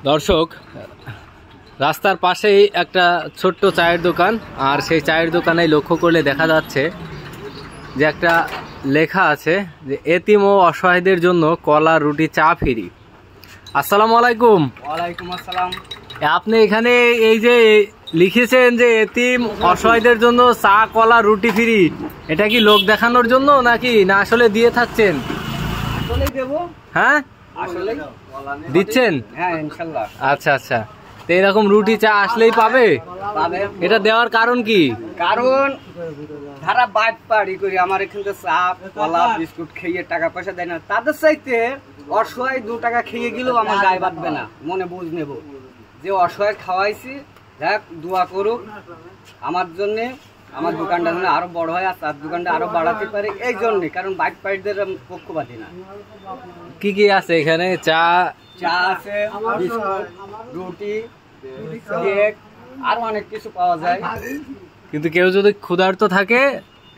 দর্শক, রাস্তার পাশেই একটা ছোট্ট চায়ের দোকান, আর সেই চায়ের দোকানে লক্ষ্য করলে দেখা যাচ্ছে যে একটা লেখা আছে যে এতিম ও অসহায়দের জন্য কলা, রুটি, চা ফ্রি। আসসালামু আলাইকুম। ওয়ালাইকুম আসসালাম। আপনি এখানে এই যে লিখেছেন যে এতিম অসহায়দের জন্য চা, কলা, রুটি ফ্রি, এটা কি লোক দেখানোর জন্য নাকি না আসলে দিয়ে থাকছেন? আসলেই দেব। হ্যাঁ, আসলেই দিচ্ছেন? হ্যাঁ, ইনশাআল্লাহ। আচ্ছা আচ্ছা, তো এরকম রুটি চা আসলেই পাবে? পাবে। এটা দেওয়ার কারণ কি? কারণ ধারা বাইট পাড়ি করি আমার এখান থেকে চা, কলা, বিস্কুট খেয়ে টাকা পয়সা দেয় না, তাদের চাইতে অসহায় 2 টাকা খেয়ে গেলেও আমার গায়ে বাঁধবে না, মনে বুঝ নেব যে অসহায় খাওয়াইছি, দেখ দোয়া করুক আমার জন্য, আমার দোকানটা যেন আরো বড় হয় আর তার দোকানটা আরো বাড়াতে পারে, এই জন্যে। কারণ বাইট পাইটদের পক্ষপাতী না। কি কি আছে এখানে? চা আছে, বিস্কুট, রুটি, কেক, আর অনেক কিছু পাওয়া যায়। কিন্তু কেউ যদি ক্ষুধার্ত থাকে,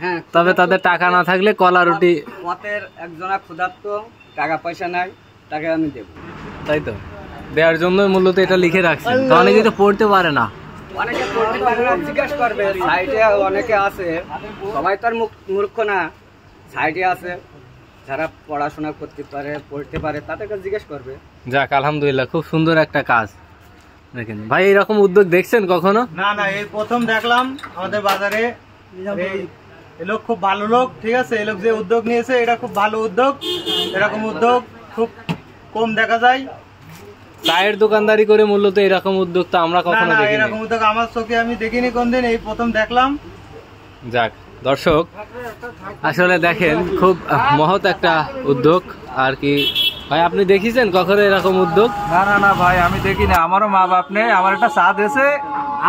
হ্যাঁ, তবে তাদের টাকা না থাকলে কলা, রুটি। পথের একজনা ক্ষুধার্ত, টাকা পয়সা নাই, তাকে আমি দেব। তাই তো, দেওয়ার জন্য মূলত এটা লিখে রাখছেন। তো অনেকে তো পড়তে পারে না। অনেকে পড়তে পারে না, জিজ্ঞাসা করবে। সাইডে অনেকে আছে, সবাই তো আর মূর্খ না, সাইডে আছে যারা পড়াশোনা করতে পারে, পড়তে পারে, তাদেরকে জিজ্ঞেস করবে। যাক, আলহামদুলিল্লাহ, খুব সুন্দর একটা কাজ। দেখেন ভাই, এরকম উদ্যোগ দেখছেন কখনো? না না, এই প্রথম দেখলাম আমাদের বাজারে। এই লোক খুব ভালো লোক, ঠিক আছে। এই লোক যে উদ্যোগ নিয়েছে এটা খুব ভালো উদ্যোগ। এরকম উদ্যোগ খুব কম দেখা যায়। চায়ের দোকানদারি করে মূলত এরকম উদ্যোগ তো আমরা কখনো দেখিনি। এরকম উদ্যোগ আমার চোখে আমি দেখিনি কোনদিন, এই প্রথম দেখলাম। যাক দর্শক, আসলে দেখেন খুব মহৎ একটা উদ্যোগ আর কি। ভাই, আপনি দেখেছেন কখনো এরকম উদ্যোগ? না না না ভাই, আমি দেখি না। আমারও মা বাপ নেই, আমার একটা সাথ এসে,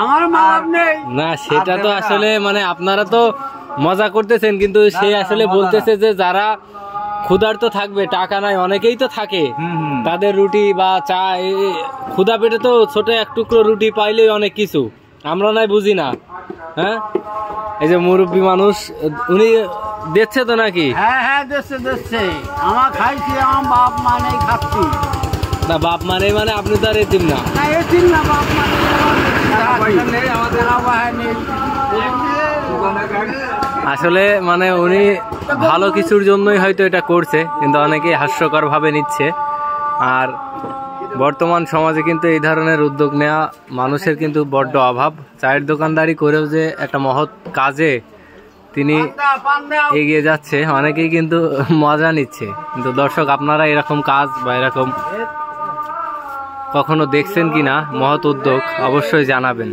আমার মা বাপ নেই। না, সেটা তো আসলে মানে আপনারা তো মজা করতেছেন, কিন্তু সে আসলে বলতেছে যে যারা ক্ষুধার্ত থাকবে, টাকা নাই, অনেকেই তো থাকে, তাদের রুটি বা চা, ক্ষুধা পেটে তো ছোট এক টুকরো রুটি পাইলেই অনেক কিছু। আমরা নাই বুঝি না। হ্যাঁ, এই যে মুরব্বী মানুষ, উনি দিচ্ছে তো নাকি? হ্যাঁ হ্যাঁ, দিচ্ছে। আমার খাইছি, আমার বাপ মা নেই, খাচ্ছি না। বাপ মানে আপনি তো আর এতিম না। এতিম না, বাপ মানে আমাদের নেই। আসলে মানে উনি ভালো কিছুর জন্যই হয়তো এটা করছে, কিন্তু অনেকেই হাস্যকর ভাবে নিচ্ছে। আর বর্তমান সমাজে কিন্তু এই ধরনের উদ্যোগ নেওয়া মানুষের কিন্তু বড্ড অভাব। চায়ের দোকানদারি করেও যে একটা মহৎ কাজে তিনি এগিয়ে যাচ্ছে, অনেকেই কিন্তু মজা নিচ্ছে। কিন্তু দর্শক, আপনারা এরকম কাজ বা এরকম কখনো দেখছেন কিনা, মহৎ উদ্যোগ অবশ্যই জানাবেন।